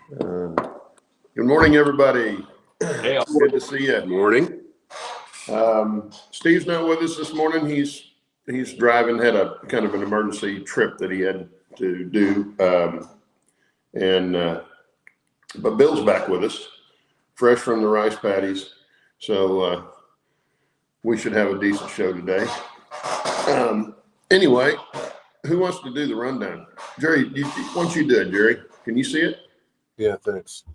Good morning, everybody. Hey, Good to see you. Good morning. Steve's not with us this morning. He's driving, had a kind of an emergency trip that he had to do. But Bill's back with us, fresh from the rice paddies. So we should have a decent show today. Anyway, who wants to do the rundown? Jerry, why don't you do it, Jerry? Can you see it? Yeah, thanks.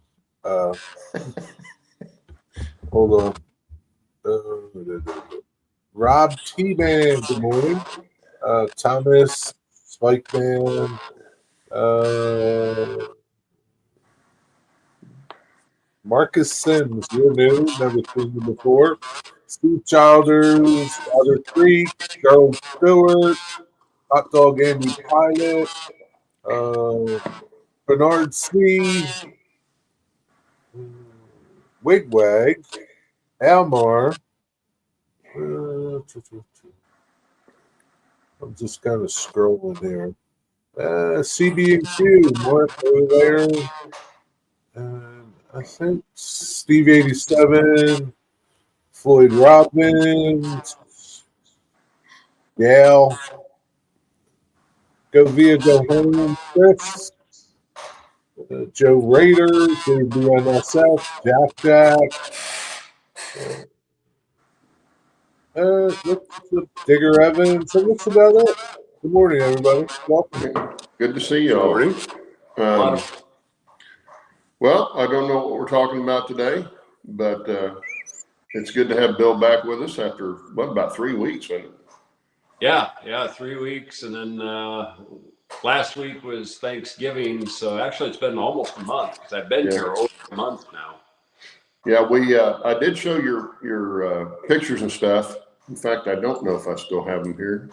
Hold on. Rob T-Man, good morning. Thomas, Spike Man, Marcus Sims, you're new, never seen you before. Steve Childers, Otter Creek, Charles Stewart, Hot Dog Andy Pilot, Bernard C., Wigwag, Almar. I'm just kind of scrolling here. CB&Q, Mark over there. I think Steve 87, Floyd Robbins, Gail, Go Via Go Home, Chris, Joe Rader, JBNSF, Jack. Digger Evans, and that's about it. Good morning, everybody. Welcome. Good to see you all. Morning. Well, I don't know what we're talking about today, but it's good to have Bill back with us after, about 3 weeks, wasn't it? Yeah, 3 weeks. And then last week was Thanksgiving. So actually, it's been almost a month because I've been here over a month now. Yeah, I did show your pictures and stuff. In fact, I don't know if I still have them here.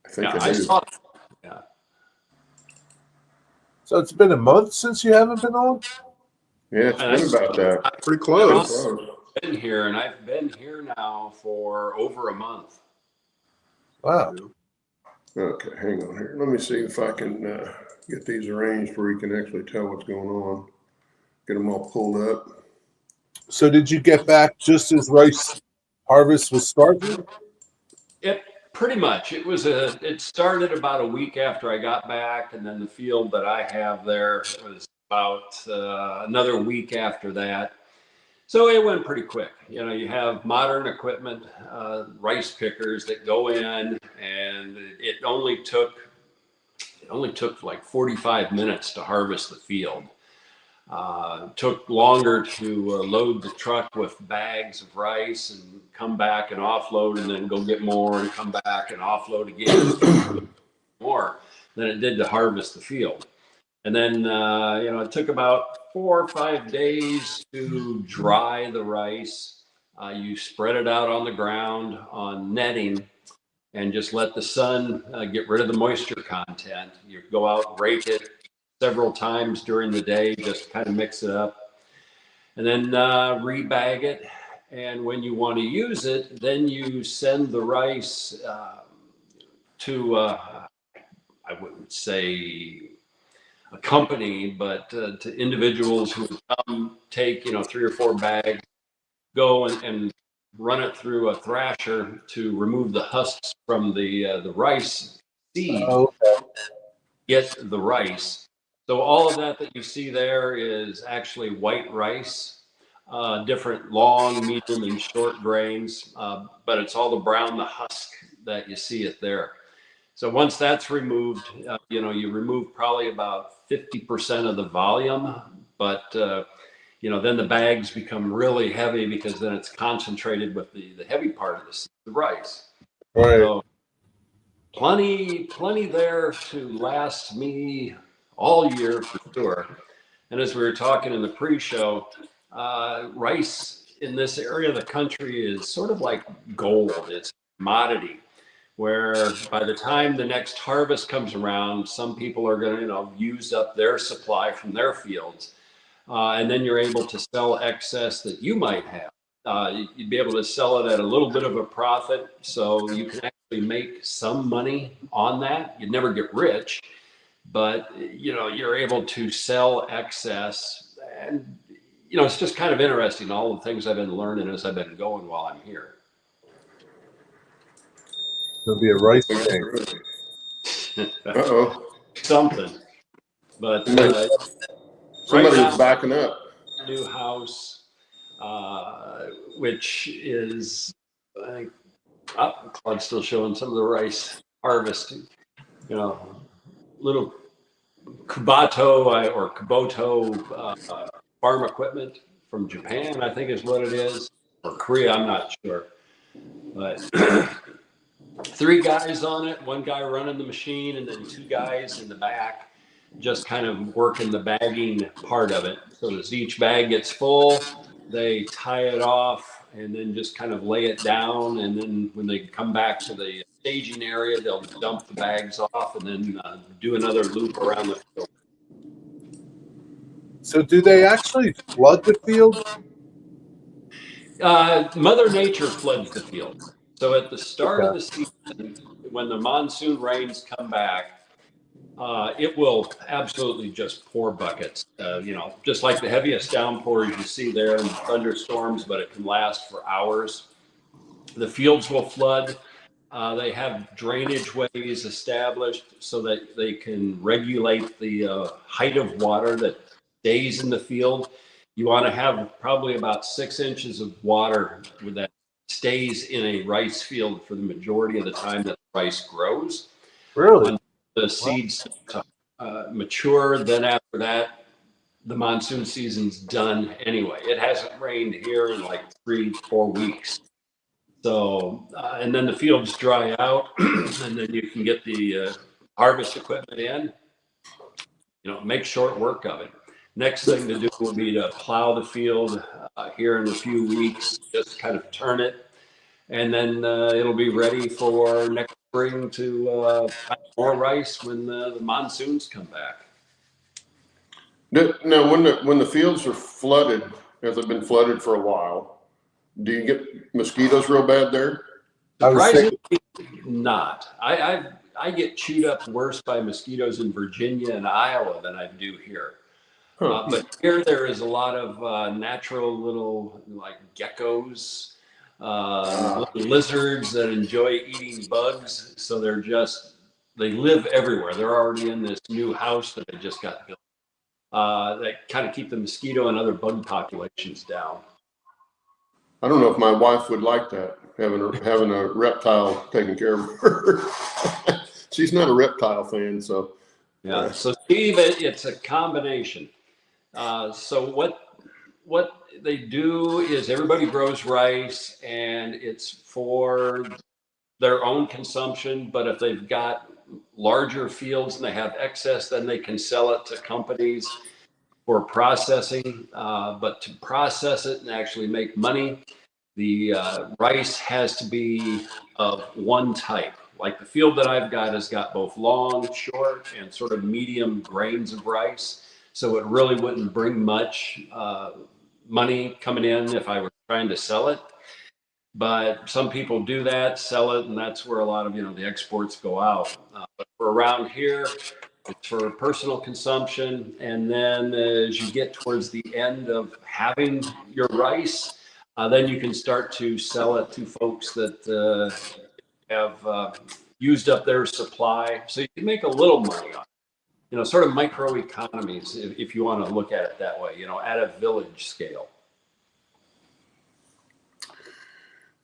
I think I do. I saw it. Yeah. So it's been a month since you haven't been on? Yeah, it's been about that. Pretty close. I've been here, and I've been here now for over a month. Wow. Okay, hang on here. Let me see if I can get these arranged where you can actually tell what's going on. Get them all pulled up. So did you get back just as rice harvest was starting? Pretty much. It started about a week after I got back, and then the field that I have there was about another week after that. So it went pretty quick. You have modern equipment, rice pickers that go in, and it only took like 45 minutes to harvest the field. Took longer to load the truck with bags of rice and come back and offload, and then go get more and come back and offload again more than it did to harvest the field. And then it took about 4 or 5 days to dry the rice. You spread it out on the ground on netting and just let the sun get rid of the moisture content. You go out, rake it several times during the day, just kind of mix it up, and then rebag it. And when you want to use it, then you send the rice to, I wouldn't say a company, but to individuals who come take, 3 or 4 bags, go and run it through a thrasher to remove the husks from the rice seed, get the rice. So all of that you see there is actually white rice, different long, medium, and short grains, but it's all the husk that you see it there. So once that's removed, you remove probably about 50% of the volume, but then the bags become really heavy because then it's concentrated with the heavy part of the rice. Right. So plenty there to last me all year for sure. And as we were talking in the pre-show, rice in this area of the country is sort of like gold. It's a commodity where by the time the next harvest comes around, some people are going to use up their supply from their fields. And then you're able to sell excess that you might have. You'd be able to sell it at a little bit of a profit, so you can actually make some money on that. You'd never get rich, but you're able to sell excess, and it's just kind of interesting, all the things I've been learning as I've been going while I'm here. It'll be a rice tank. Uh-oh. Something, but Somebody right now, was backing up. new house, which is, I think, Claude's still showing some of the rice harvest, little Kuboto farm equipment from Japan, I think is what it is, or Korea, I'm not sure. But 3 guys on it, 1 guy running the machine, and then 2 guys in the back just kind of working the bagging part of it. So as each bag gets full, they tie it off and then just kind of lay it down. And then when they come back to the staging area, they'll dump the bags off and then do another loop around the field. So do they actually flood the field? Mother Nature floods the field. So at the start of the season, when the monsoon rains come back, it will absolutely just pour buckets, just like the heaviest downpours you see there in thunderstorms, but it can last for hours. The fields will flood. They have drainage ways established so that they can regulate the height of water that stays in the field. You want to have probably about 6 inches of water that stays in a rice field for the majority of the time that the rice grows. Really? The seeds mature, then after that, the monsoon season's done anyway. It hasn't rained here in like 3-4 weeks. So, and then the fields dry out, and then you can get the harvest equipment in, make short work of it. Next thing to do will be to plow the field here in a few weeks, just kind of turn it, and then it'll be ready for next spring to plant more rice when the monsoons come back. Now, when the fields are flooded, as they've been flooded for a while, do you get mosquitoes real bad there? Surprisingly, not. I get chewed up worse by mosquitoes in Virginia and Iowa than I do here. Huh. But here there is a lot of natural little like geckos, little lizards that enjoy eating bugs. So they live everywhere. They're already in this new house that they just got built. That kind of keep the mosquito and other bug populations down. I don't know if my wife would like that, having a reptile taking care of her. She's not a reptile fan, so. Yeah. So Steve, it's a combination. So what they do is everybody grows rice, and it's for their own consumption. But if they've got larger fields and they have excess, then they can sell it to companies for processing. But to process it and actually make money, the rice has to be of one type. Like the field that I've got has got both long, short, and sort of medium grains of rice. So it really wouldn't bring much money coming in if I were trying to sell it. But some people do that, sell it, and that's where a lot of the exports go out. But for around here, it's for personal consumption. And then as you get towards the end of having your rice, then you can start to sell it to folks that have used up their supply. So you can make a little money on it. Sort of micro economies, if you want to look at it that way, at a village scale.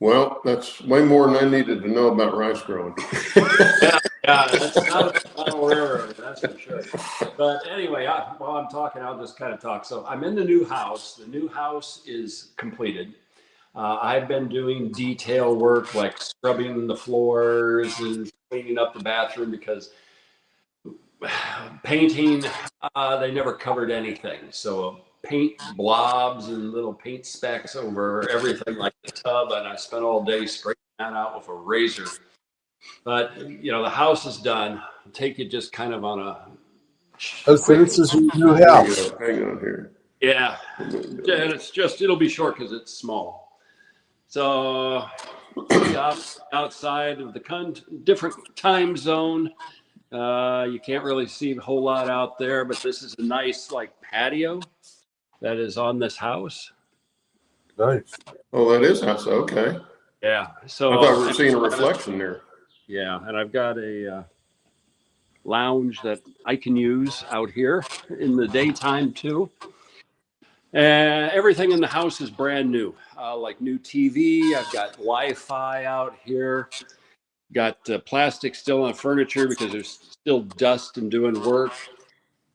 Well, that's way more than I needed to know about rice growing. Yeah, that's not aware of it, that's for sure. But anyway, while I'm talking, I'll just kind of talk. So I'm in the new house. The new house is completed. I've been doing detail work like scrubbing the floors and cleaning up the bathroom because painting, they never covered anything. So paint blobs and little paint specks over everything like the tub, and I spent all day straightening that out with a razor. But the house is done. I'll take it just kind of on a Oh, so this is your new house. Hang on here. Yeah, and it'll be short because it's small. So outside of the different time zone, You can't really see a whole lot out there, but this is a nice like patio that is on this house. Nice. Oh, that is house. Okay. Yeah. I So thought we were seeing a reflection there. yeah, and I've got a lounge that I can use out here in the daytime too. Everything in the house is brand new, like new TV. I've got Wi-Fi out here. Got plastic still on furniture because there's still dust and doing work.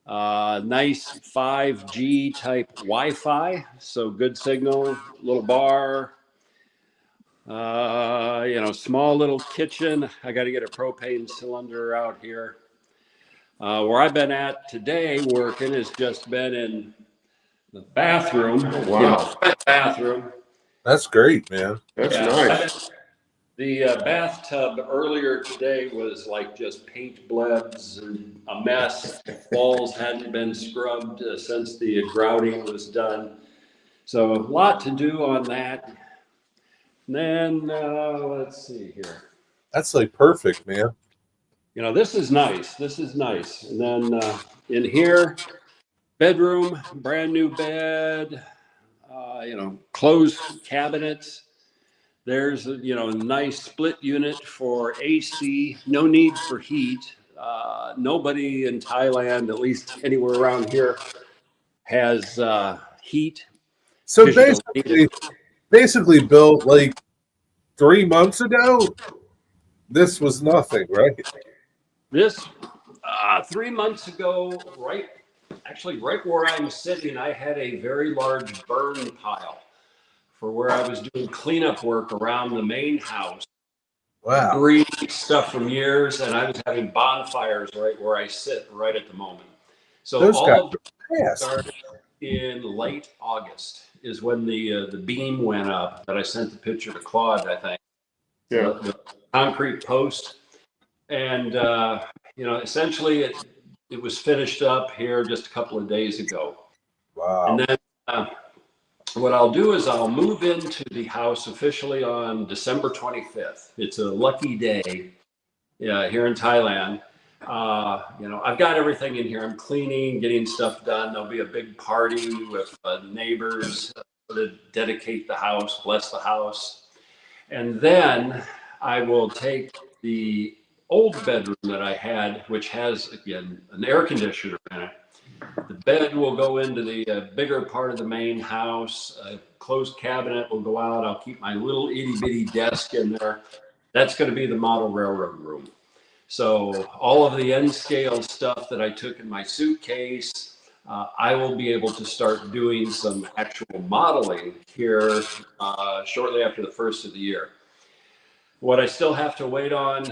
Nice 5G type Wi-Fi, so good signal. Little bar. Small little kitchen. I got to get a propane cylinder out here. Where I've been at today working has just been in the bathroom. Oh, wow. Bathroom. That's great, man. That's Yeah. nice. The bathtub earlier today was like just paint blebs and a mess. Walls hadn't been scrubbed since the grouting was done. So a lot to do on that. And then let's see here. That's like perfect, man. This is nice. This is nice. And then in here, bedroom, brand new bed, closed cabinets. There's a nice split unit for AC. No need for heat. Nobody in Thailand, at least anywhere around here, has heat. So 'Cause you don't need it. basically, Bill, like 3 months ago, this was nothing, right? This 3 months ago, right where I'm sitting, I had a very large burn pile for where I was doing cleanup work around the main house. Wow. Debris, stuff from years, and I was having bonfires right where I sit right at the moment. So Those all guys of are it fast. started in late August is when the beam went up that I sent the picture to Claude, I think. Yeah. The concrete post. And, essentially it was finished up here just a couple of days ago. Wow. And then what I'll do is I'll move into the house officially on December 25th. It's a lucky day here in Thailand. I've got everything in here. I'm cleaning, getting stuff done. There'll be a big party with neighbors to dedicate the house, bless the house. And then I will take the old bedroom that I had, which has, again, an air conditioner in it. The bed will go into the bigger part of the main house. A closed cabinet will go out. I'll keep my little itty bitty desk in there. That's going to be the model railroad room. So all of the N scale stuff that I took in my suitcase, I will be able to start doing some actual modeling here shortly after the first of the year. What I still have to wait on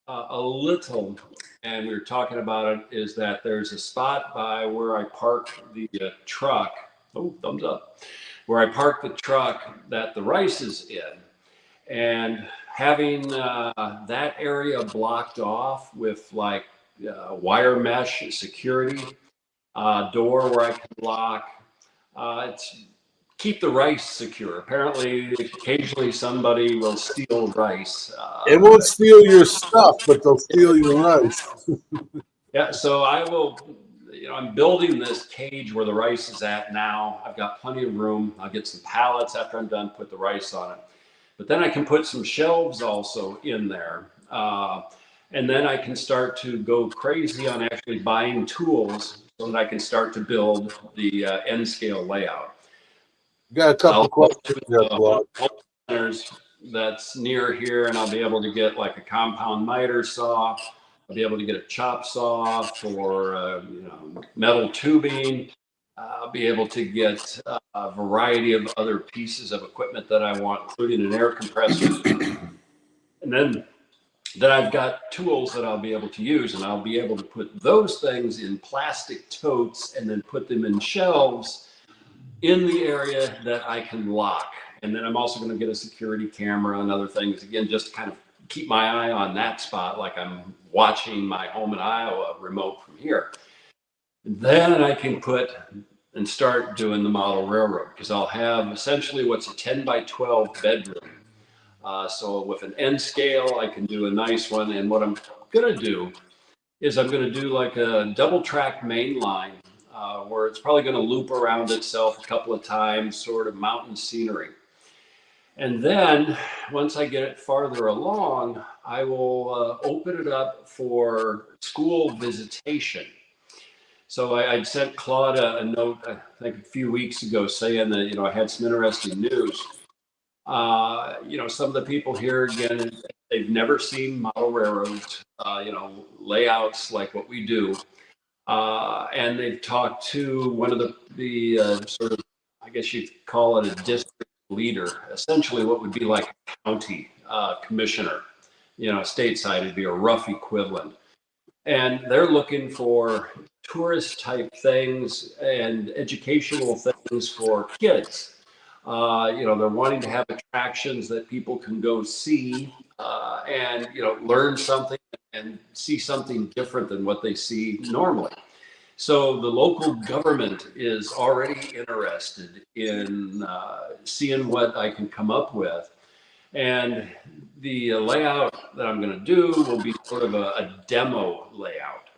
a little, and we were talking about it, is that there's a spot by where I park the truck. Oh, thumbs up. Where I park the truck that the rice is in. And having that area blocked off with like wire mesh security, door where I can lock, it's keep the rice secure. Apparently, occasionally somebody will steal rice. It won't steal your stuff, but they'll steal your rice. Yeah, so I will, I'm building this cage where the rice is at now. I've got plenty of room. I'll get some pallets after I'm done, put the rice on it. But then I can put some shelves also in there. And then I can start to go crazy on actually buying tools so that I can start to build the N scale layout. Got a couple questions there, Claude. That's near here, and I'll be able to get like a compound miter saw. I'll be able to get a chop saw for metal tubing. I'll be able to get a variety of other pieces of equipment that I want, including an air compressor. And then I've got tools that I'll be able to use, and I'll be able to put those things in plastic totes and then put them in shelves in the area that I can lock. And then I'm also going to get a security camera and other things, again, just to kind of keep my eye on that spot like I'm watching my home in Iowa remote from here. Then I can put and start doing the model railroad, because I'll have essentially what's a 10 by 12 bedroom. So with an N scale, I can do a nice one. And what I'm going to do is I'm going to do like a double track main line where it's probably going to loop around itself a couple of times, sort of mountain scenery. And then once I get it farther along, I will open it up for school visitation. So I'd sent Claude a note, I think a few weeks ago, saying that, I had some interesting news. Some of the people here, again, they've never seen model railroads, layouts like what we do. And they've talked to one of the sort of, I guess you'd call it a district leader, essentially what would be like a county commissioner, stateside, it'd be a rough equivalent. And they're looking for tourist type things and educational things for kids. They're wanting to have attractions that people can go see and, learn something and see something different than what they see normally. So the local government is already interested in seeing what I can come up with. And the layout that I'm going to do will be sort of a demo layout.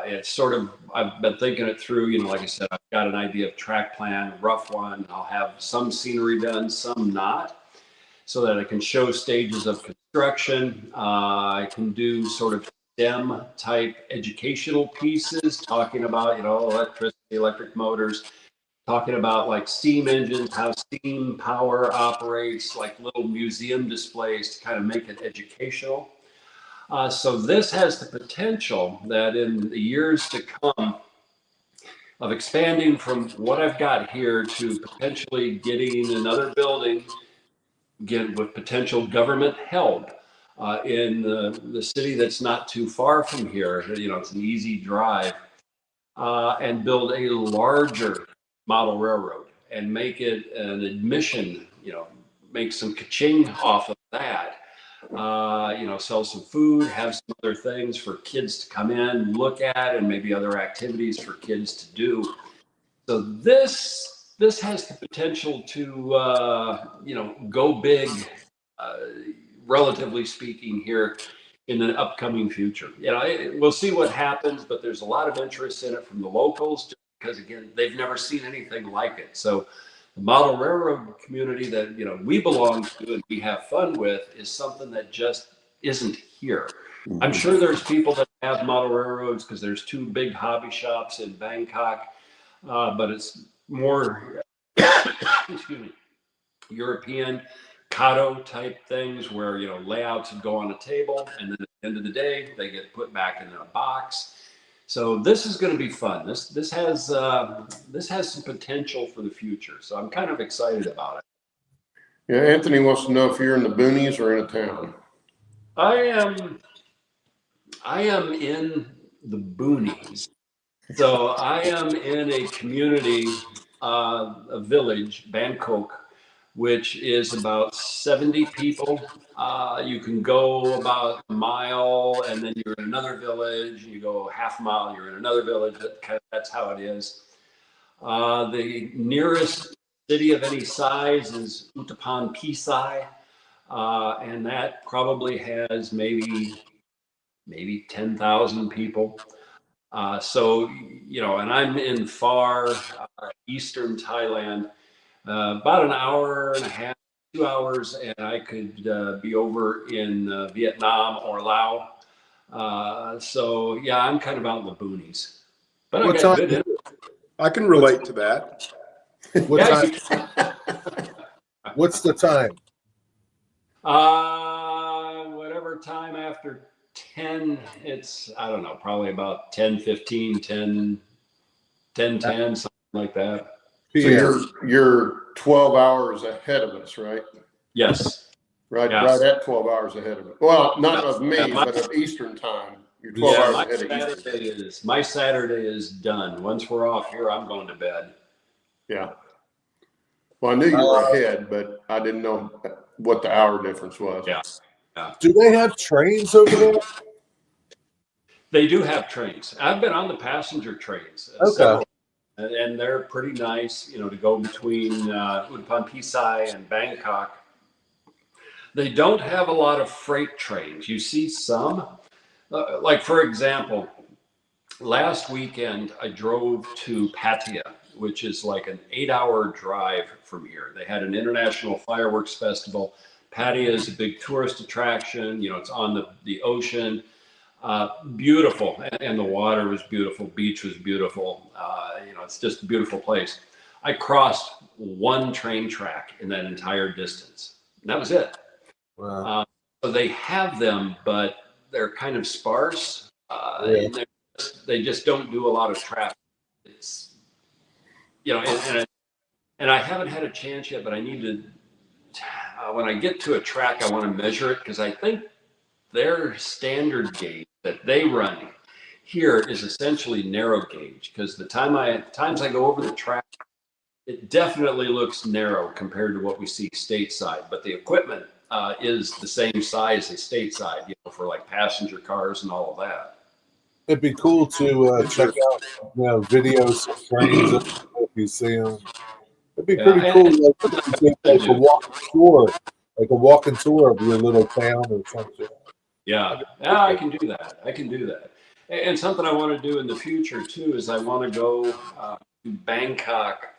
It's sort of, I've been thinking it through, like I said, I've got an idea of track plan, rough one. I'll have some scenery done, some not, so that I can show stages of construction. I can do sort of STEM type educational pieces, talking about, electricity, electric motors, talking about like steam engines, how steam power operates, like little museum displays to kind of make it educational. So this has the potential that in the years to come of expanding from what I've got here to potentially getting another building, again, with potential government help in the city that's not too far from here. It's an easy drive, and build a larger model railroad and make it an admission, make some ka-ching off of that. Sell some food, have some other things for kids to come in, look at, and maybe other activities for kids to do. So this has the potential to, go big, relatively speaking, here in the upcoming future. We'll see what happens, but there's a lot of interest in it from the locals, just because, again, they've never seen anything like it. So the model railroad community that, we belong to and we have fun with is something that just isn't here. I'm sure there's people that have model railroads because there's 2 big hobby shops in Bangkok, but it's more excuse me, European Kato type things where, layouts would go on a table, and then at the end of the day, they get put back in a box. So this is going to be fun. This has some potential for the future. So I'm kind of excited about it. Yeah, Anthony wants to know if you're in the boonies or in a town. I am in the boonies. So I am in a community, a village, Bangkok, which is about 70 people. You can go about a mile, and then you're in another village. You go half a mile, you're in another village. That's how it is. The nearest city of any size is Uttapan Pisai, and that probably has maybe 10,000 people. And I'm in far eastern Thailand. About an hour and a half, 2 hours, and I could be over in Vietnam or Laos. I'm kind of out in the boonies. But I got good. I can relate to that. What time? What's the time? Whatever time after 10, it's, I don't know, probably about 10:15, 10:10, something like that. So you're 12 hours ahead of us, right? Yes. Right, yes. Right at 12 hours ahead of it. Well, not of me, but of Eastern time. You're 12 hours ahead of Eastern. My Saturday is done. Once we're off here, I'm going to bed. Yeah. Well, I knew you were ahead, but I didn't know what the hour difference was. Yeah. Do they have trains over there? They do have trains. I've been on the passenger trains. Okay. And they're pretty nice, to go between Uttapan Pisai and Bangkok. They don't have a lot of freight trains. You see some, Like, for example, last weekend I drove to Pattaya, which is like an 8-hour drive from here. They had an international fireworks festival. Pattaya is a big tourist attraction. You know, it's on the ocean. Beautiful, and the water was beautiful. Beach was beautiful. You know, it's just a beautiful place. I crossed one train track in that entire distance. And that was it. Wow. So they have them, but they're kind of sparse. Yeah. And they just don't do a lot of traffic. It's, you know, and I haven't had a chance yet, but I need to. When I get to a track, I want to measure it because I think their standard gauge that they run here is essentially narrow gauge. Because the times I go over the track, it definitely looks narrow compared to what we see stateside. But the equipment is the same size as stateside, you know, for like passenger cars and all of that. It'd be cool to check out, you know, videos of trains if you see them. It'd be pretty cool, like if you did like a walking tour of your little town or something. Yeah, I can do that. I can do that. And something I want to do in the future too is I want to go to Bangkok.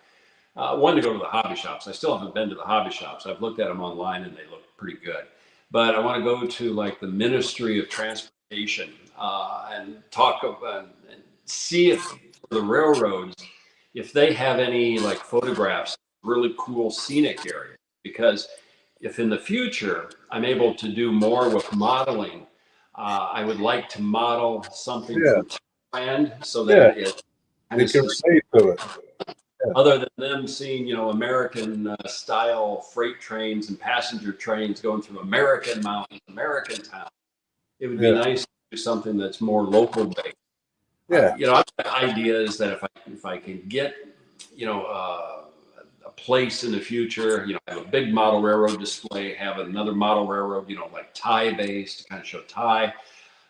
I wanted to go to the hobby shops. I still haven't been to the hobby shops. I've looked at them online and they look pretty good. But I want to go to like the Ministry of Transportation and talk about and see if the railroads, if they have any like photographs, really cool scenic areas. Because if in the future I'm able to do more with modeling, I would like to model something from Thailand so that it kind of can relate to it. other than them seeing, you know, American style freight trains and passenger trains going through American mountains, American towns. It would be nice to do something that's more local based. Yeah. You know, I've got ideas that if I can get, you know, a place in the future, you know, have a big model railroad display, have another model railroad, you know, like Thai based to kind of show Thai,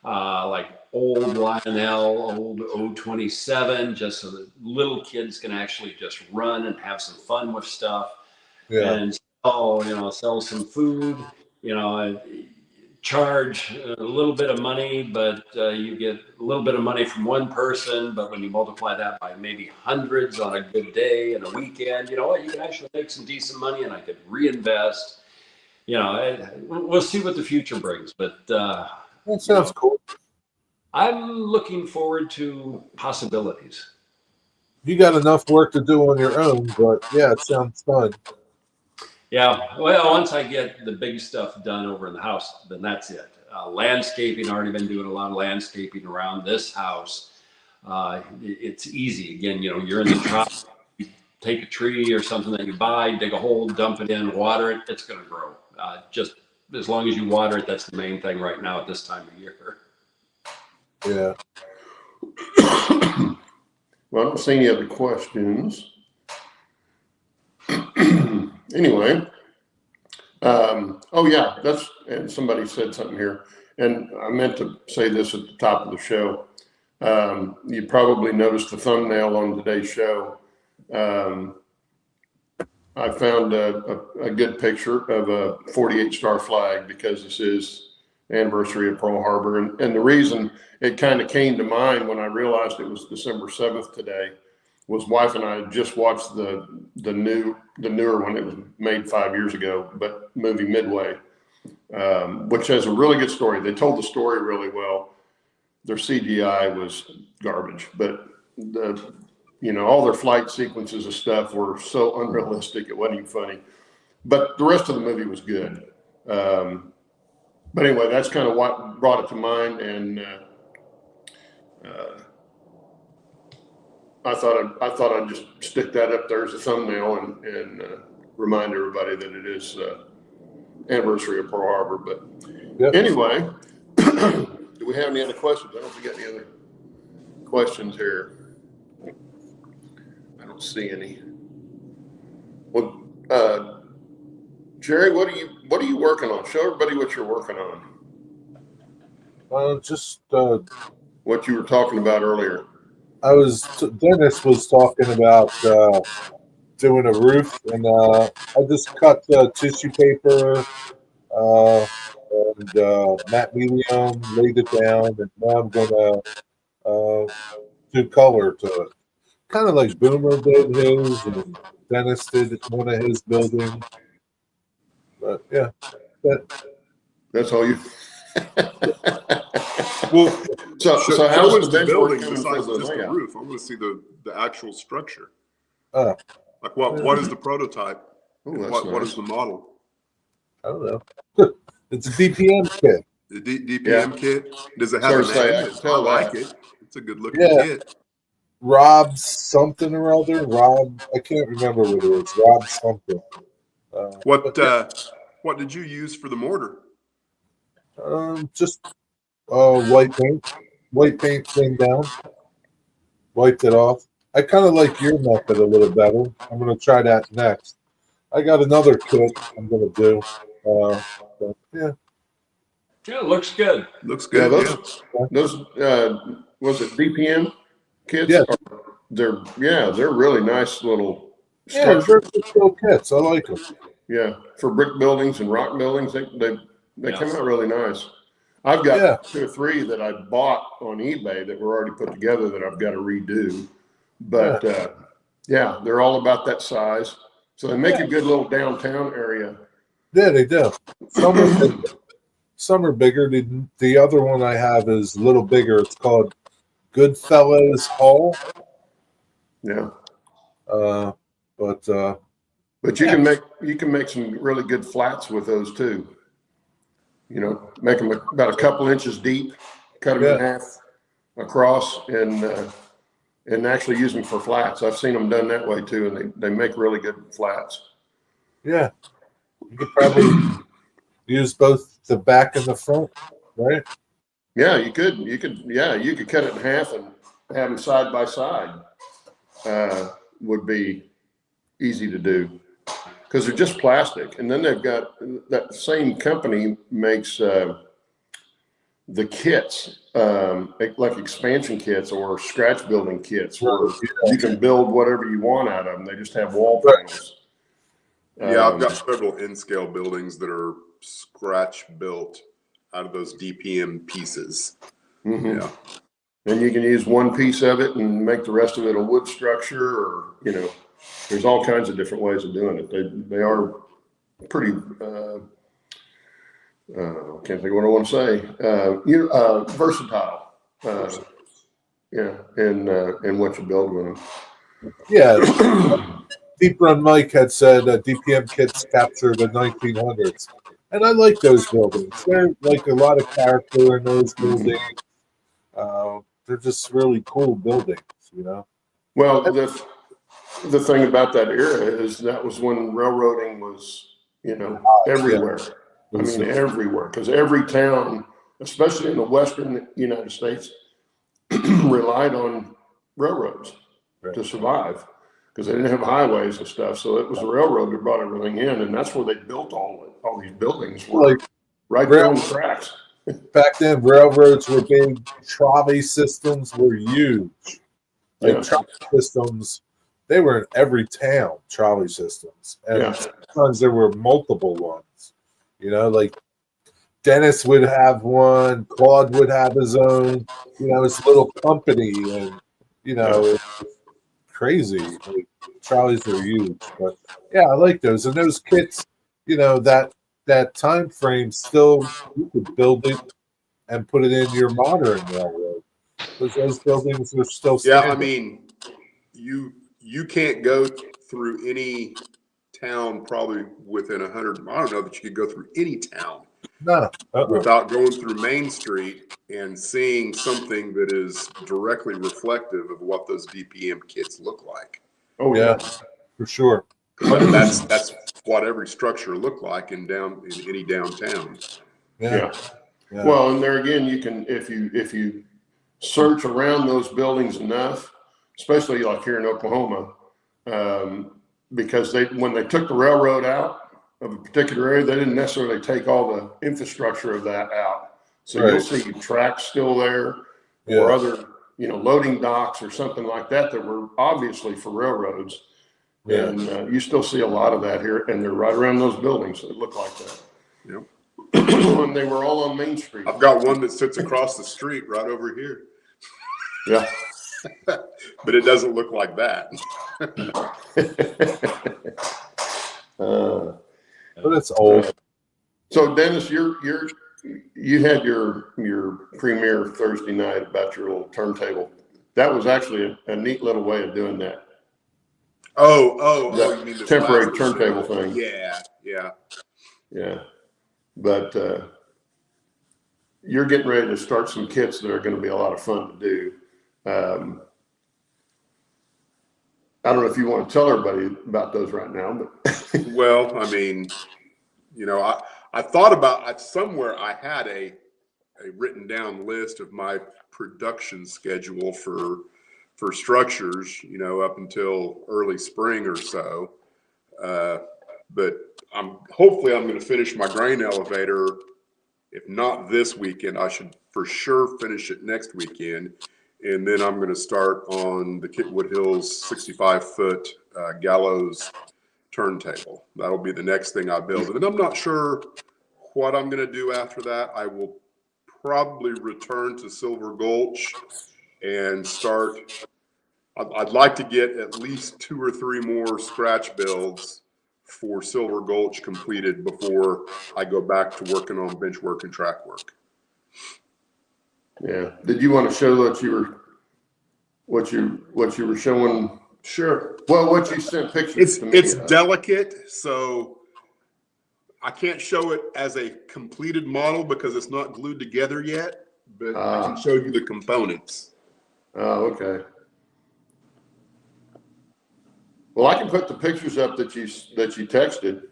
like old Lionel, old O27, just so that little kids can actually just run and have some fun with stuff. Yeah. And sell some food, you know, charge a little bit of money, but you get a little bit of money from one person. But when you multiply that by maybe hundreds on a good day and a weekend, you know what, you can actually make some decent money and I could reinvest. You know, we'll see what the future brings. But that sounds cool. I'm looking forward to possibilities. You got enough work to do on your own, but yeah, it sounds fun. Yeah, well, once I get the big stuff done over in the house, then that's it. Landscaping, already been doing a lot of landscaping around this house. It's easy. Again, you know, you're in the tropics, you take a tree or something that you buy, dig a hole, dump it in, water it, it's going to grow. Just as long as you water it, that's the main thing right now at this time of year. Yeah. Well, I don't see any other questions. Anyway, and somebody said something here, and I meant to say this at the top of the show. You probably noticed the thumbnail on today's show. I found a good picture of a 48-star flag because this is the anniversary of Pearl Harbor, and the reason it kind of came to mind when I realized it was December 7th today was wife and I had just watched the newer one. It was made 5 years ago, but movie Midway, which has a really good story. They told the story really well. Their CGI was garbage, but all their flight sequences and stuff were so unrealistic it wasn't even funny. But the rest of the movie was good. But anyway, that's kind of what brought it to mind, and I thought I'd just stick that up there as a thumbnail and remind everybody that it is anniversary of Pearl Harbor. But Anyway, do we have any other questions? I don't know if we got any other questions here. I don't see any. Well, Jerry, what are you working on? Show everybody what you're working on. Just what you were talking about earlier. Dennis was talking about doing a roof, and I just cut tissue paper, and matte medium, laid it down, and now I'm gonna do color to it. Kind of like Boomer did his, and Dennis did one of his buildings. But yeah, That's all you. Well, so how how's is the the benchwork building coming besides for the just the layout? roof? I want to see the actual structure. uh, Like what is the prototype? Oh, And that's what nice. is the model? I don't know. It's a DPM kit. The DPM kit? Does it have Sorry a to say, name? I can tell like that. it. It's a good looking Yeah. kit. Rob something or other. Rob, I can't remember what it is. Rob something. What did you use for the mortar? Just white paint. White paint came down. Wiped it off. I kind of like your method a little better. I'm going to try that next. I got another kit I'm going to do. But yeah. Yeah, it looks good. Looks Yeah, good. those was it DPM kits? Yeah. They're really nice little Yeah, structures. they're good little kits. I like them. Yeah, for brick buildings and rock buildings, they come Yes. out really nice. I've got Yeah. 2 or 3 that I bought on eBay that were already put together that I've got to redo. But yeah, they're all about that size. So they make a good little downtown area. Yeah, they do. Some are bigger. Some are bigger. The other one I have is a little bigger. It's called Goodfellas Hall. Yeah. But But you can make some really good flats with those too. You know, make them about a couple inches deep, cut them in half across, and actually use them for flats. I've seen them done that way too, and they make really good flats. yeah, you could probably use both the back and the front, right? Yeah, you could. You could cut it in half and have them side by side. Would be easy to do because they're just plastic. And then they've got that same company makes the kits, like expansion kits or scratch building kits, where you can build whatever you want out of them. They just have wall panels. Yeah, I've got several in-scale buildings that are scratch built out of those DPM pieces. Mm-hmm. Yeah. And you can use one piece of it and make the rest of it a wood structure, or there's all kinds of different ways of doing it. They are pretty. Can't think of what I want to say. Versatile. And what you build with them. Yeah. Deep Run Mike had said DPM kits capture the 1900s, and I like those buildings. They're like a lot of character in those buildings. They're just really cool buildings, Well, the thing about that era is that was when railroading was, everywhere. Yeah. I mean, everywhere, because every town, especially in the Western United States, relied on railroads to survive because they didn't have highways and stuff. So it was the railroad that brought everything in, and that's where they built all these buildings, right there on the tracks. Back then, railroads were big. Trolley systems were huge. Trolley systems, they were in every town. Trolley systems, and sometimes there were multiple ones. Like Dennis would have one, Claude would have his own. His little company, and it's crazy. Like, trolleys are huge, but yeah, I like those. And those kits, that time frame, still you could build it and put it in your modern railroad because those buildings are still standing. Yeah, I mean, you can't go through any town probably within 100. I don't know that you could go through any town without going through Main Street and seeing something that is directly reflective of what those DPM kits look like. Oh yeah, for sure. That's what every structure looked like in any downtown. Yeah. Well, and there again, you can if you search around those buildings enough, especially like here in Oklahoma, because when they took the railroad out of a particular area, they didn't necessarily take all the infrastructure of that out. So you'll see tracks still there, or other loading docks or something like that were obviously for railroads. And you still see a lot of that here, and they're right around those buildings that look like that. Yep. when they were all on Main Street. I've got one that sits across the street right over here. Yeah. But it doesn't look like that. But it's old. So Dennis, you had your premiere Thursday night about your little turntable. That was actually a neat little way of doing that. Oh, you mean the temporary turntable thing? Yeah. But you're getting ready to start some kits that are going to be a lot of fun to do. I don't know if you want to tell everybody about those right now, but Well, I mean, I thought about somewhere I had a written down list of my production schedule for structures, up until early spring or so. But hopefully I'm going to finish my grain elevator. If not this weekend, I should for sure finish it next weekend. And then I'm going to start on the Kitwood Hills 65-foot gallows turntable. That'll be the next thing I build. And I'm not sure what I'm going to do after that. I will probably return to Silver Gulch and start. I'd like to get at least 2 or 3 more scratch builds for Silver Gulch completed before I go back to working on bench work and track work. yeah. Did you want to show what you were showing? Sure. Well, what you sent pictures to me. It's delicate, so I can't show it as a completed model because it's not glued together yet, but I can show you the components. Oh, okay. Well, I can put the pictures up that you texted.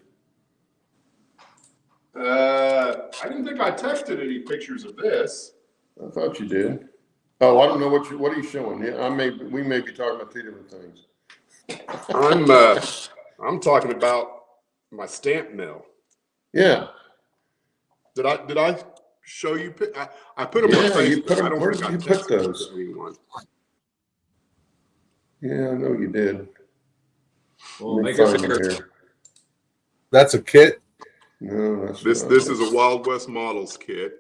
I didn't think I texted any pictures of this. I thought you did. Oh, I don't know what are you showing? Yeah, we may be talking about 2 different things. I'm talking about my stamp mill. Yeah. Did I show you? I put them on Facebook. You put them, I don't where think did I you put texted those? anyone. Yeah, I know you did. Well, Let me make it find them bigger. here. That's a kit. No, that's This is a Wild West Models kit.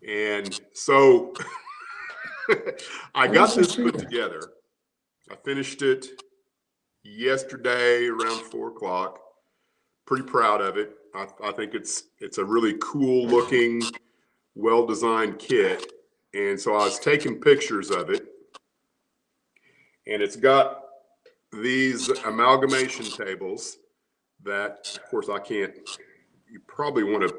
And so I got this put together. I finished it yesterday around 4 o'clock. Pretty proud of it. I think it's a really cool looking, well-designed kit. And so I was taking pictures of it. And it's got these amalgamation tables that, of course, I can't. You probably want to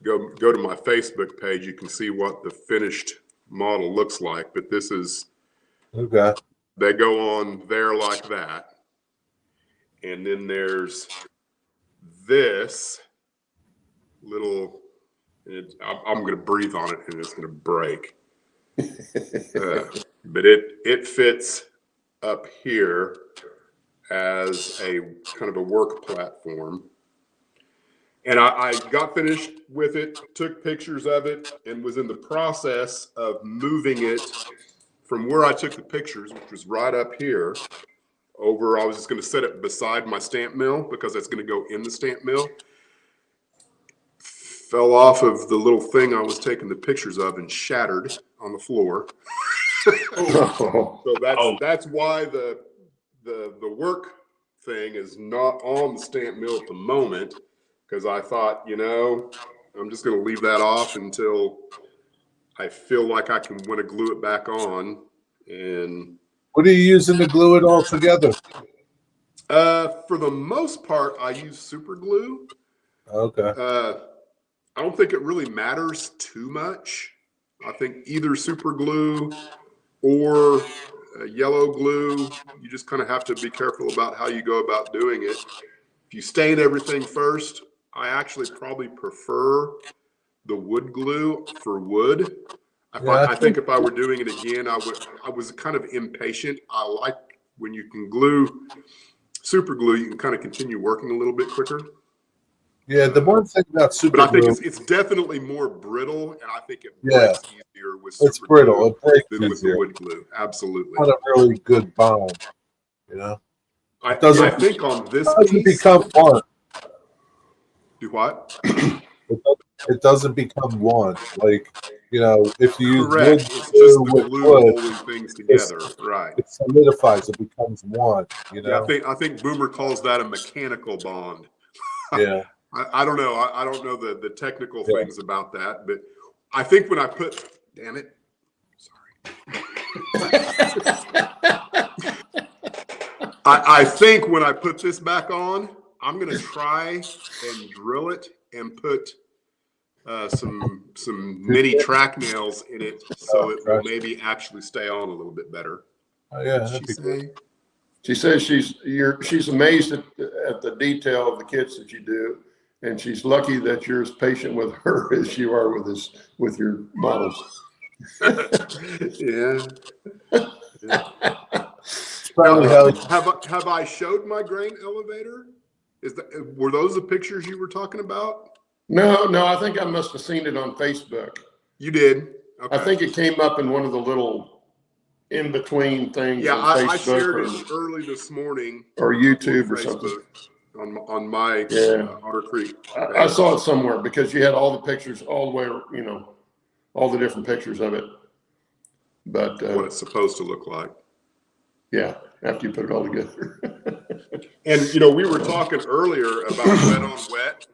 go to my Facebook page. You can see what the finished model looks like. But this is, Okay. they go on there like that. And then there's this little, I'm going to breathe on it and it's going to break. But it fits up here as a kind of a work platform. And I got finished with it, took pictures of it, and was in the process of moving it from where I took the pictures, which was right up here, over. I was just going to set it beside my stamp mill because it's going to go in the stamp mill. Fell off of the little thing I was taking the pictures of and shattered on the floor. So that's why the work thing is not on the stamp mill at the moment, because I thought, I'm just going to leave that off until I feel like I can want to glue it back on. And what are you using to glue it all together? For the most part, I use super glue. Okay. I don't think it really matters too much. I think either super glue or yellow glue, you just kind of have to be careful about how you go about doing it. If you stain everything first, I actually probably prefer the wood glue for wood. I think if I were doing it again, I was kind of impatient. I like when you can glue super glue, you can kind of continue working a little bit quicker. Yeah, the one thing about super glue, but I think glue, it's definitely more brittle, and I think it breaks easier with super it's brittle. glue it breaks than with easier. the wood glue. Absolutely. Not a really good bond, I think on this doesn't piece, become fun. Do what? It doesn't become one. Like, if you use Correct. wood It's glue just the with glue wood, holding things together. Right. it solidifies. It becomes one. Yeah, I think Boomer calls that a mechanical bond. Yeah. I don't know. I don't know the technical Yeah. things about that, but I think when I put, damn it, sorry. I think when I put this back on, I'm going to try and drill it and put some mini track nails in it, so it will maybe actually stay on a little bit better. Oh yeah, that'd be cool. She says she's amazed at the detail of the kits that you do, and she's lucky that you're as patient with her as you are with your models. Yeah. Now, have I showed my grain elevator? Were those the pictures you were talking about? No, I think I must have seen it on Facebook. You did? Okay. I think it came up in one of the little in-between things on I Facebook shared it early this morning. or YouTube on or something. On my Otter Creek. I saw it somewhere because you had all the pictures all the way, all the different pictures of it. But what it's supposed to look like. Yeah, after you put it all together. And, we were talking earlier about wet on wet.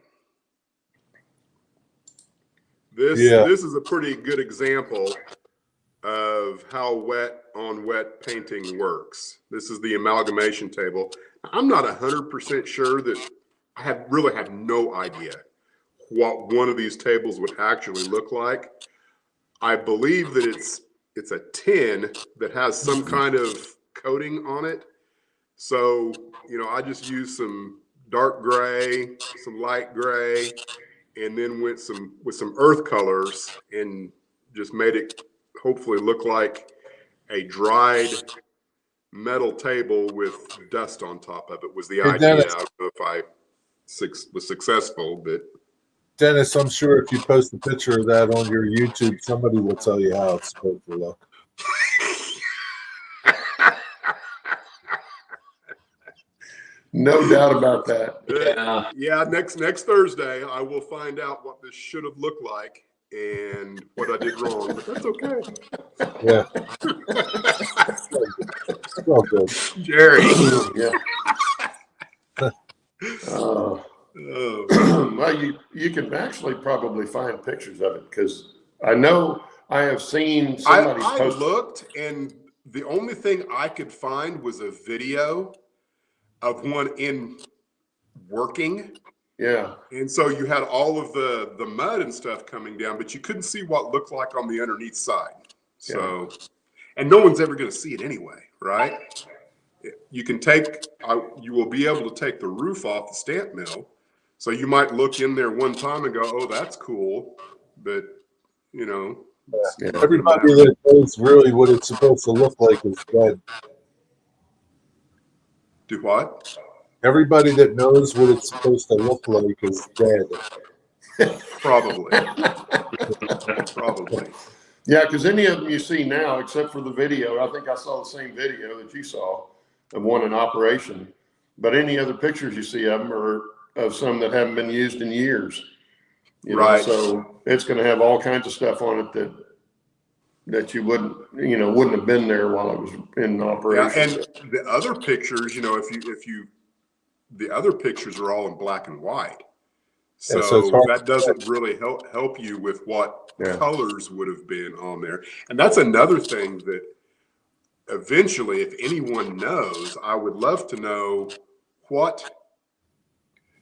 This is a pretty good example of how wet on wet painting works. This is the amalgamation table. I'm not 100% sure that really have no idea what one of these tables would actually look like. I believe that it's a tin that has some kind of coating on it. So, I just used some dark gray, some light gray, and then went with some earth colors and just made it hopefully look like a dried metal table with dust on top of it was the idea. Dennis, I don't know if I was successful, but Dennis, I'm sure if you post a picture of that on your YouTube, somebody will tell you how it's supposed to look. No doubt about that. Yeah. Next Thursday, I will find out what this should have looked like and what I did wrong, but that's okay. Yeah. Well, good. Jerry. Yeah. Well, you can actually probably find pictures of it because I know I have seen somebody post. I looked, and the only thing I could find was a video of one in working. Yeah. And so you had all of the mud and stuff coming down, but you couldn't see what looked like on the underneath side. So, and no one's ever going to see it anyway, right? You will be able to take the roof off the stamp mill. So you might look in there one time and go, oh, that's cool. But, everybody that knows really what it's supposed to look like is dead. Do what? Everybody that knows what it's supposed to look like is dead. Probably. Probably. Yeah, because any of them you see now, except for the video, I think I saw the same video that you saw of one in operation. But any other pictures you see of them are of some that haven't been used in years. Right. So it's going to have all kinds of stuff on it that you wouldn't have been there while it was in operation. Yeah, and the other pictures, the other pictures are all in black and white. So, that doesn't really help you with what colors would have been on there. And that's another thing that eventually, if anyone knows, I would love to know what.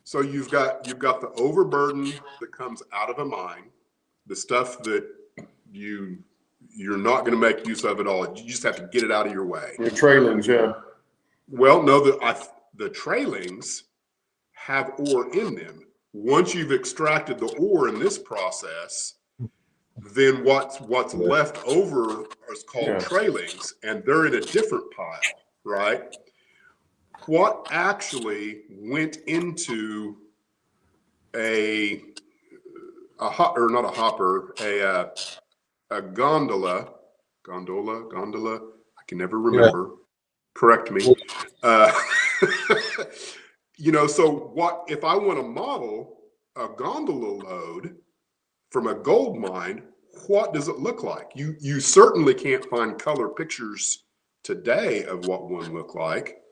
So you've got the overburden that comes out of a mine, the stuff that you're not going to make use of at all. You just have to get it out of your way. The trailings, yeah. Well, no, the trailings have ore in them. Once you've extracted the ore in this process, then what's left over is called trailings, and they're in a different pile, right? What actually went into a gondola? I can never remember. Yeah. Correct me. So what if I want to model a gondola load from a gold mine, what does it look like? You certainly can't find color pictures today of what one looked like.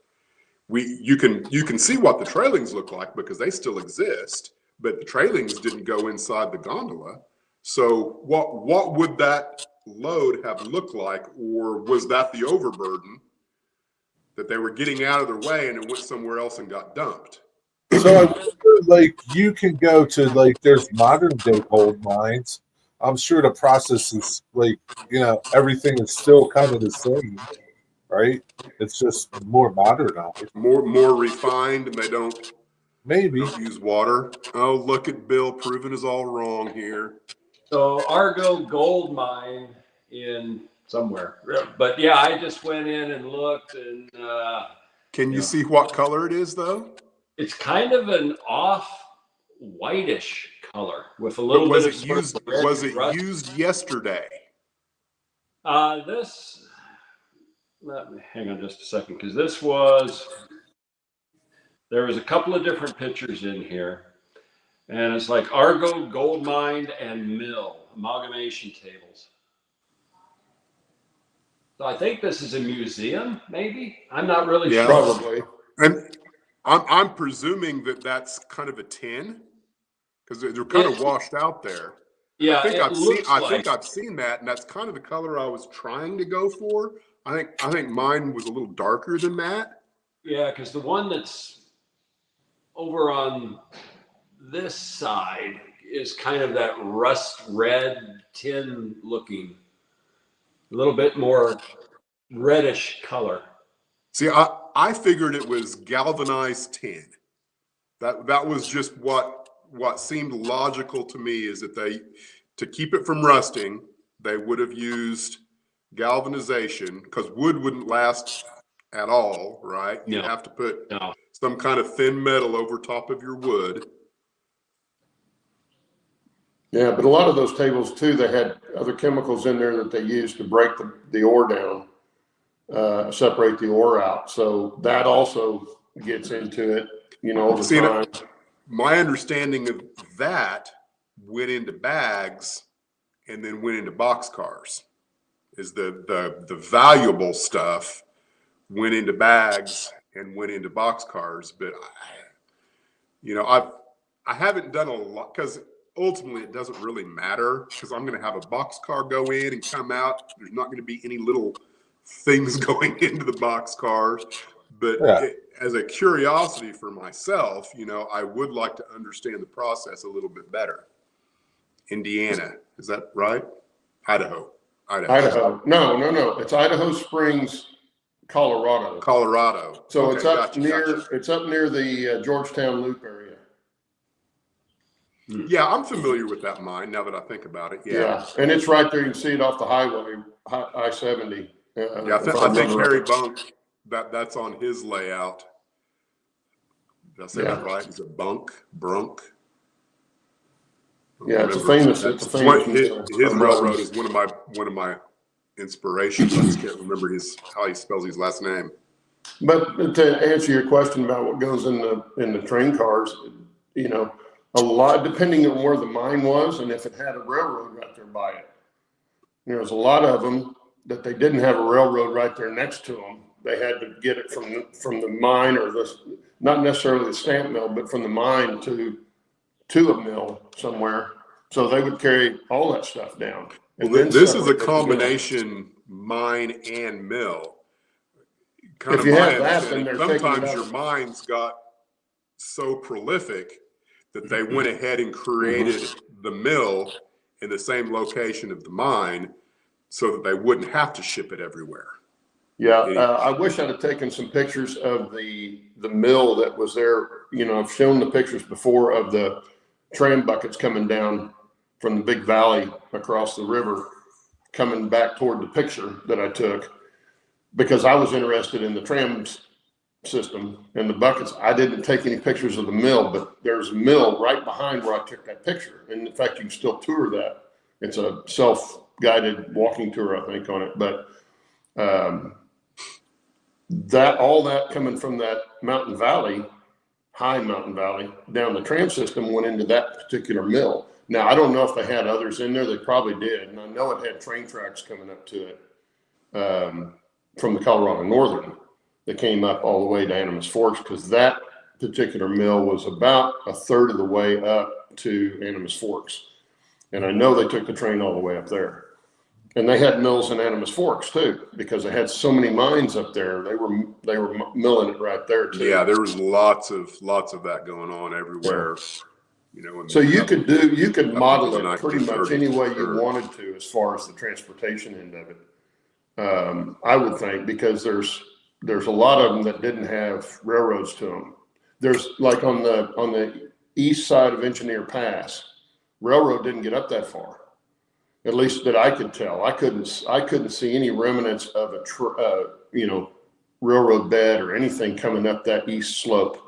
You can see what the trailings look like because they still exist, but the trailings didn't go inside the gondola. So what would that load have looked like, or was that the overburden that they were getting out of their way and it went somewhere else and got dumped? So I wonder, like, you can go to, like, there's modern day gold mines. I'm sure the process is like, everything is still kind of the same, right? It's just more modernized. More refined, and they don't Maybe. use water. Oh, look at Bill proving us all wrong here. So Argo gold mine in somewhere, but yeah, I just went in and looked, and Can you see what color it is though? it's kind of an off whitish color with a little was bit it of used? sort of Was it rust. used yesterday? This. Let me hang on just a second, because this was. There was a couple of different pictures in here, and it's like Argo, gold mine, and mill amalgamation tables. So I think this is a museum, maybe. I'm not really Yeah. sure. Probably. And I'm presuming that that's kind of a tin because they're kind of washed out there. Yeah, I think like, I've seen that, and that's kind of the color I was trying to go for. I think mine was a little darker than that. yeah, because the one that's over on this side is kind of that rust red tin looking, a little bit more reddish color. See, I figured it was galvanized tin. That was just what seemed logical to me, is that to keep it from rusting, they would have used galvanization, because wood wouldn't last at all, right? You'd have to put some kind of thin metal over top of your wood. Yeah, but a lot of those tables too, they had other chemicals in there that they used to break the ore down, separate the ore out. So that also gets into it, over time. My understanding of that went into bags and then went into boxcars. Is the valuable stuff went into bags and went into boxcars, but I haven't done a lot, because ultimately it doesn't really matter, because I'm going to have a boxcar go in and come out. There's not going to be any little things going into the boxcars, but as a curiosity for myself, I would like to understand the process a little bit better. Indiana, is that right? Idaho. No. It's Idaho Springs, Colorado. So okay, it's up gotcha. It's up near the Georgetown Loop area. Yeah, I'm familiar with that mine now that I think about it. Yeah. And it's right there. You can see it off the highway, I-70. Yeah, I think Harry Bunk, that's on his layout. Did I say that right? Is it Brunk? Yeah, it's a famous. His railroad is one of my inspirations. I just can't remember how he spells his last name. But to answer your question about what goes in the train cars, a lot, depending on where the mine was and if it had a railroad right there by it. There's a lot of them that they didn't have a railroad right there next to them. They had to get it from the mine, or not necessarily the stamp mill, but from the mine to a mill somewhere. So they would carry all that stuff down. And well, this is a combination mine and mill. If you have that, then they're sometimes your mines got so prolific that they went ahead and created the mill in the same location of the mine so that they wouldn't have to ship it everywhere. Yeah, I wish I'd have taken some pictures of the mill that was there. I've shown the pictures before of the tram buckets coming down from the big valley across the river, coming back toward the picture that I took, because I was interested in the trams system and the buckets. I didn't take any pictures of the mill, but there's a mill right behind where I took that picture. And in fact, you can still tour that. It's a self-guided walking tour, I think, on it. But all that coming from that mountain valley high Mountain Valley down the tram system went into that particular mill. Now, I don't know if they had others in there. They probably did. And I know it had train tracks coming up to it from the Colorado Northern that came up all the way to Animas Forks, because that particular mill was about a third of the way up to Animas Forks. And I know they took the train all the way up there. And they had mills in Animas Forks too, because they had so many mines up there. They were milling it right there too. Yeah, there was lots of that going on everywhere. You know, so you could model it pretty much 1930s, any way you wanted to, as far as the transportation end of it. I would think, because there's a lot of them that didn't have railroads to them. There's like on the east side of Engineer Pass, railroad didn't get up that far, at least that I could tell. I couldn't see any remnants of a railroad bed or anything coming up that east slope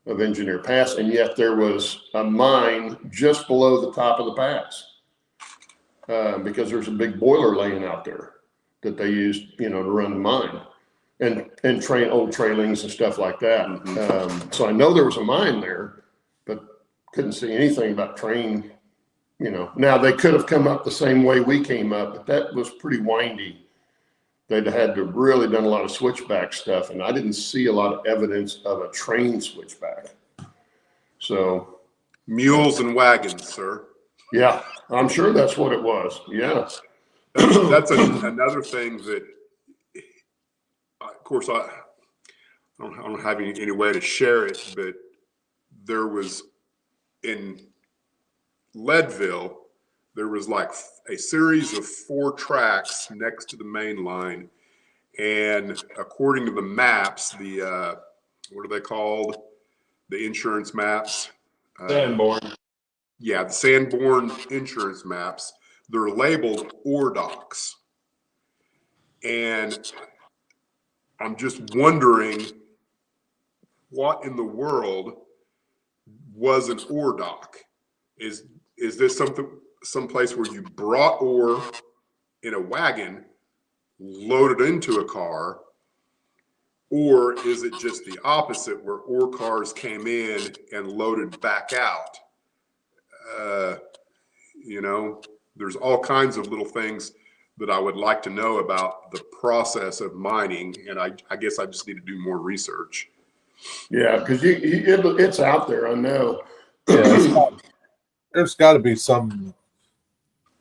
of Engineer Pass, and yet there was a mine just below the top of the pass, because there's a big boiler laying out there that they used, to run the mine, and train old trailings and stuff like that. Mm-hmm. So I know there was a mine there, but couldn't see anything about train. Now they could have come up the same way we came up, but that was pretty windy. They'd had to really done a lot of switchback stuff, and I didn't see a lot of evidence of a train switchback. So mules and wagons, sir. Yeah, I'm sure that's what it was. Yeah. That's another thing that, of course, I don't have any way to share it, but there was in Leadville, there was like a series of 4 tracks next to the main line. And according to the maps, the, what are they called? The insurance maps? Sanborn. Yeah, the Sanborn insurance maps. They're labeled ore docks. And I'm just wondering, what in the world was an ore dock? Is this some place where you brought ore in a wagon, loaded into a car, or is it just the opposite, where ore cars came in and loaded back out? There's all kinds of little things that I would like to know about the process of mining, and I guess I just need to do more research. Yeah, because it's out there, I know. Yeah, there's got to be some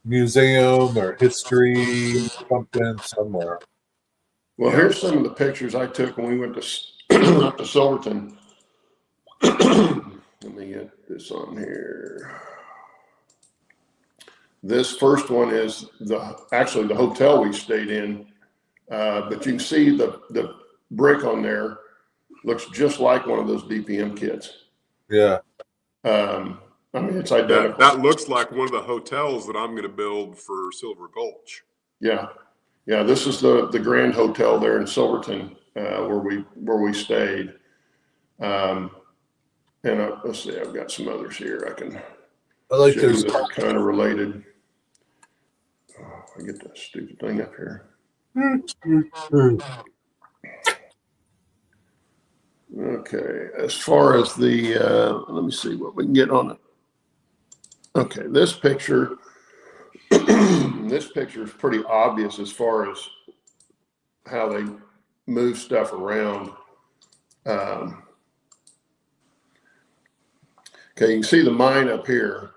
museum or history, something somewhere. Well, here's some of the pictures I took when we went to up to Silverton. Let me get this on here. This first one is actually the hotel we stayed in, but you can see the brick on there looks just like one of those DPM kits. Yeah. It's identical. That looks like one of the hotels that I'm going to build for Silver Gulch. Yeah. This is the Grand Hotel there in Silverton, where we stayed. And let's see, I've got some others here I can. I like show those. you that are kind of related. Oh, I get that stupid thing up here. Okay, as far as the, let me see what we can get on it. Okay, this picture is pretty obvious as far as how they move stuff around. Okay, you can see the mine up here,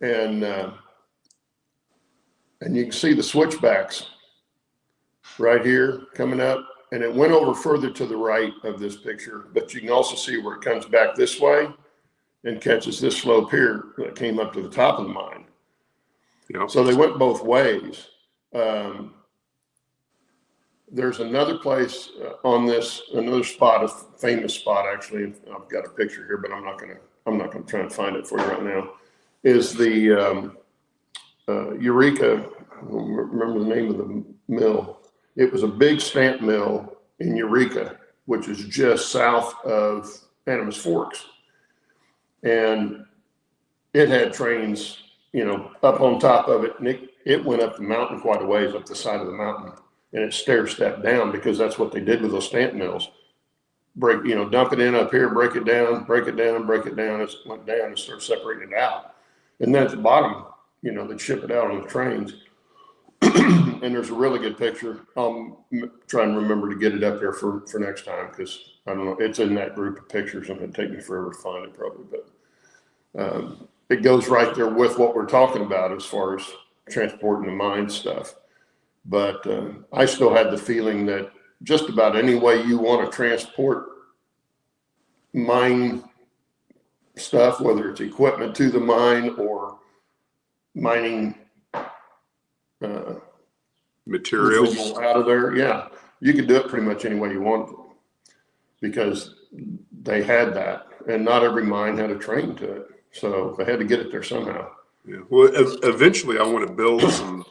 and you can see the switchbacks right here coming up. And it went over further to the right of this picture, but you can also see where it comes back this way and catches this slope here that came up to the top of the mine. Yep. So they went both ways. There's another place on this, another spot, a famous spot actually. And I've got a picture here, but I'm not gonna try and find it for you right now. Is the Eureka? I don't remember the name of the mill. It was a big stamp mill in Eureka, which is just south of Animas Forks. And it had trains, up on top of it. And it went up the mountain quite a ways, up the side of the mountain. And it stair stepped down, because that's what they did with those stamp mills. break, dump it in up here, break it down, break it down, break it down. As it went down and start separating it out. And then at the bottom, they'd ship it out on the trains. And there's a really good picture. I'll try and remember to get it up there for next time, because I don't know, it's in that group of pictures. I'm going to take me forever to find it probably, but it goes right there with what we're talking about as far as transporting the mine stuff. But I still had the feeling that just about any way you want to transport mine stuff, whether it's equipment to the mine or mining materials residual out of there, yeah, you could do it pretty much any way you wanted to, because they had that, and not every mine had a train to it, so they had to get it there somehow. Yeah. Well, eventually I want to build some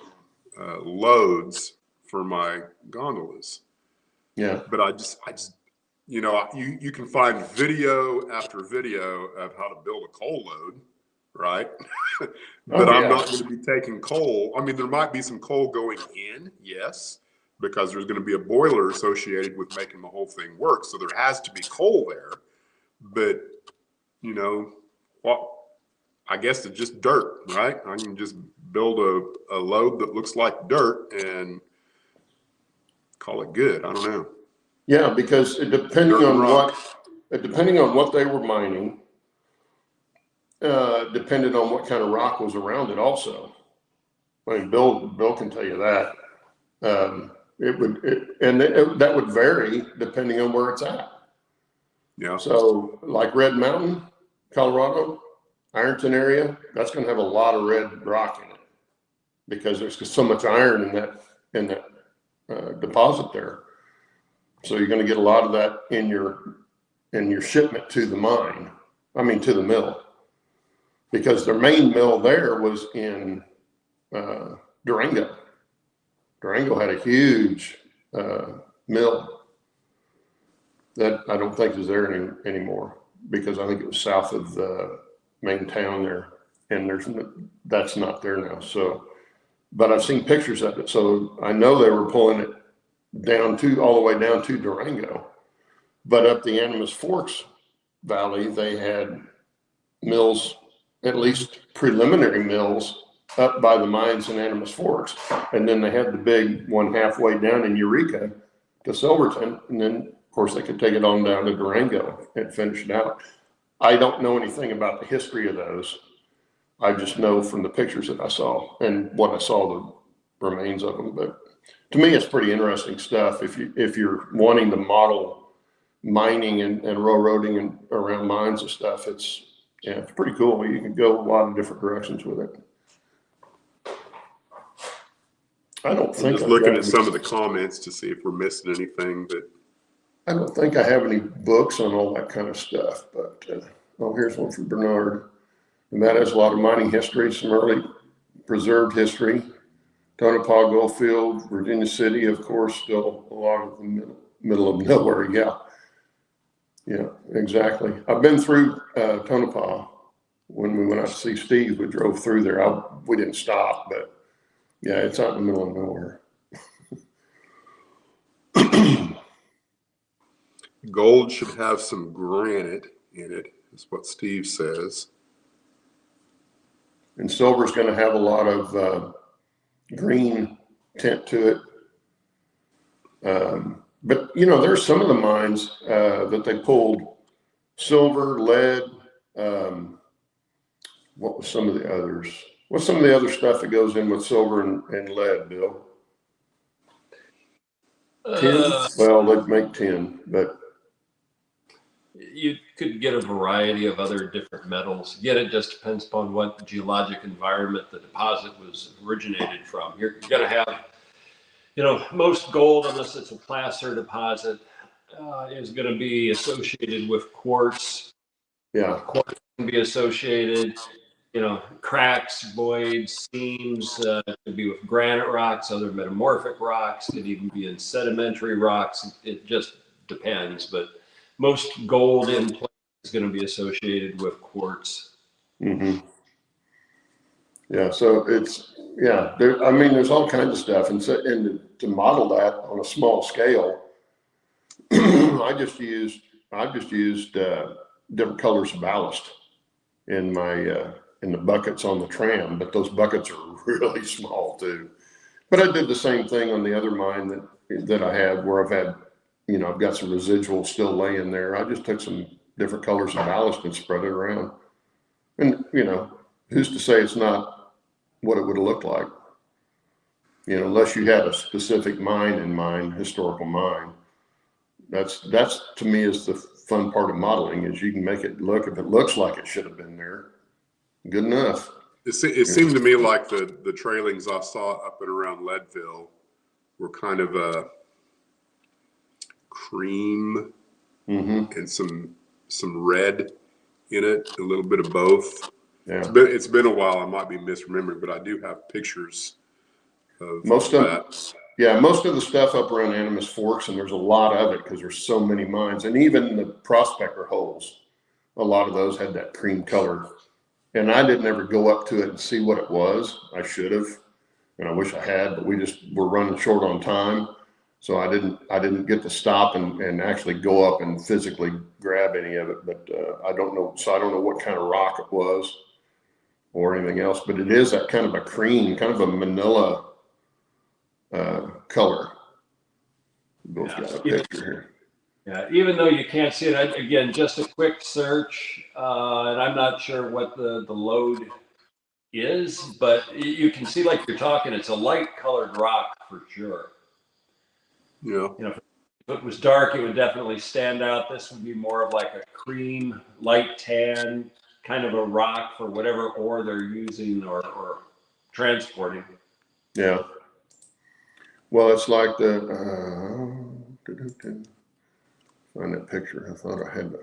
loads for my gondolas. Yeah. But I just, you can find video after video of how to build a coal load, right? But I'm not going to be taking coal. I mean, there might be some coal going in, yes, because there's going to be a boiler associated with making the whole thing work. So there has to be coal there. But, I guess it's just dirt, right? I can just build a load that looks like dirt and call it good. I don't know. Yeah, because depending on what they were mining, depended on what kind of rock was around it also. I mean, Bill can tell you that. That would vary depending on where it's at. Yeah. So like Red Mountain, Colorado, Ironton area, that's going to have a lot of red rock in it, because there's just so much iron in that deposit there. So you're going to get a lot of that in your shipment to the mine. I mean, to the mill, because their main mill there was in Durango. Durango had a huge mill that I don't think is there anymore, because I think it was south of the main town there, and that's not there now. So, but I've seen pictures of it, so I know they were pulling it all the way down to Durango. But up the Animas Forks Valley, they had mills, at least preliminary mills, up by the mines in Animas Forks, and then they had the big one halfway down in Eureka to Silverton, and then of course they could take it on down to Durango and finish it out. I don't know anything about the history of those. I just know from the pictures that I saw and what I saw the remains of them. But to me, it's pretty interesting stuff. If you're wanting to model mining and railroading and around mines and stuff, it's pretty cool. You can go a lot of different directions with it. I don't think I'm just looking at some of the comments to see if we're missing anything, but I don't think I have any books on all that kind of stuff, but here's one from Bernard. And that has a lot of mining history, some early preserved history. Tonopah, Goldfield, Virginia City, of course, still a lot of the middle of nowhere. Yeah, exactly. I've been through Tonopah. When we went out to see Steve, we drove through there. We didn't stop, but yeah, it's out in the middle of nowhere. gold should have some granite in it, is what Steve says. And silver's going to have a lot of green tint to it. But, there's some of the mines that they pulled silver, lead. What was some of the others? What's some of the other stuff that goes in with silver and lead, Bill? Tin? Well, they'd make tin, but you could get a variety of other different metals. Again, it just depends upon what geologic environment the deposit was originated from. You're going to have, most gold, unless it's a placer deposit, is going to be associated with quartz. Yeah. Quartz can be associated, cracks, voids, seams, could be with granite rocks, other metamorphic rocks, could even be in sedimentary rocks. It just depends, but most gold in place is going to be associated with quartz. Mm-hmm. Yeah, so there's all kinds of stuff, and to model that on a small scale, I just used I've just used different colors of ballast in my in the buckets on the tram, but those buckets are really small too. But I did the same thing on the other mine that I had, where I've had, you know, I've got some residual still laying there. I just took some different colors of ballast and spread it around. And, you know, who's to say it's not what it would have looked like? You know, unless you had a specific mine in mind, historical mine. That's to me is the fun part of modeling, is you can make it look, if it looks like it should have been there, good enough. It seemed to me like the trailings I saw up and around Leadville were kind of a cream and some red in it, a little bit of both. Yeah. It's been a while. I might be misremembering, but I do have pictures of that. Yeah, most of the stuff up around Animas Forks, and there's a lot of it because there's so many mines, and even the prospector holes, a lot of those had that cream color. And I didn't ever go up to it and see what it was. I should have, and I wish I had, but we just were running short on time. So I didn't get to stop and actually go up and physically grab any of it. But I don't know. So I don't know what kind of rock it was or anything else. But it is that kind of a cream, kind of a manila color. Both got a picture here. Yeah, even though you can't see it, again, just a quick search, and I'm not sure what the load is, but you can see, like you're talking, it's a light colored rock for sure. Yeah. You know, if it was dark, it would definitely stand out. This would be more of like a cream, light tan, kind of a rock for whatever ore they're using or transporting. Yeah. Well, it's like the find that picture. I thought I had.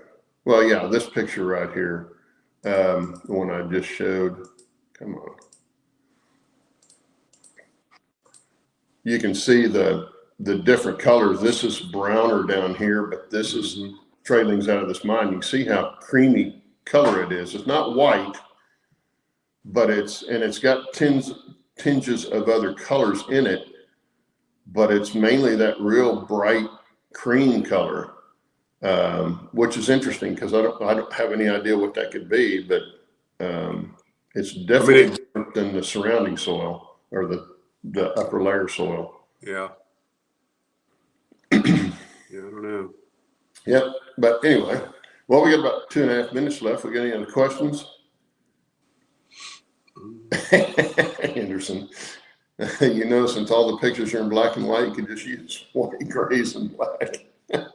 Well, yeah, this picture right here, the one I just showed. Come on. You can see the different colors. This is browner down here, but this is trailings out of this mine. You can see how creamy color it is. It's not white, but it's got tinges of other colors in it, but it's mainly that real bright cream color, which is interesting because I don't have any idea what that could be, but it's definitely different than the surrounding soil or the upper layer soil. Yeah. Yeah, I don't know. Yep. But anyway, well, we got about 2.5 minutes left. We got any other questions? Anderson, you know, since all the pictures are in black and white, you can just use white, grays, and black.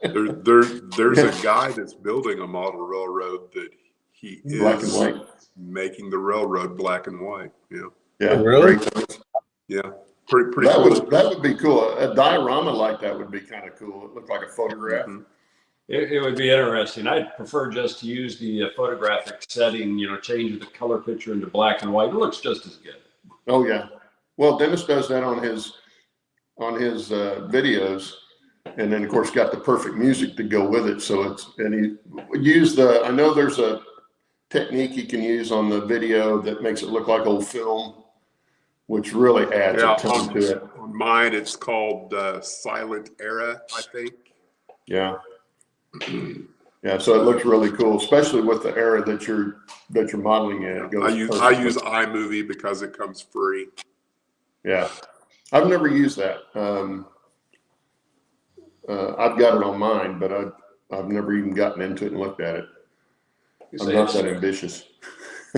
There's a guy that's building a model railroad that he Black and is white. making the railroad black and white. Yeah. Yeah. Oh, really? Great. Yeah. Pretty That cool. would be cool. A diorama like that would be kind of cool. It looked like a photograph. Mhm. It would be interesting. I'd prefer just to use the photographic setting, you know, change the color picture into black and white. It looks just as good. Oh yeah. Well, Dennis does that on his videos, and then of course got the perfect music to go with it. So he used I know there's a technique you can use on the video that makes it look like old film, which really adds a ton to it. On mine, it's called Silent Era, I think. Yeah. Yeah, so it looks really cool, especially with the era that you're modeling in. It goes I use iMovie because it comes free. Yeah, I've never used that. I've got it on mine, but I've never even gotten into it and looked at it. I'm not that ambitious.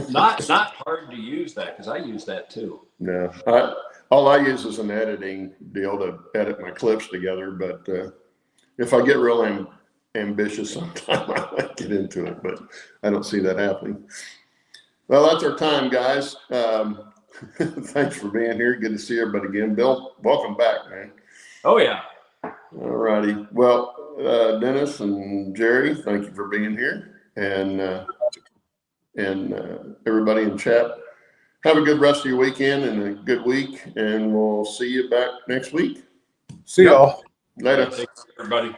Not hard to use that, because I use that too. No, all I use is an editing deal to edit my clips together. But if I get real ambitious sometime, I might get into it, but I don't see that happening. Well, that's our time, guys. Thanks for being here. Good to see everybody again. Bill, welcome back, man. Oh yeah. All righty. Well, Dennis and Jerry, thank you for being here, and everybody in chat. Have a good rest of your weekend and a good week, and we'll see you back next week. See y'all. Later. Thanks, everybody.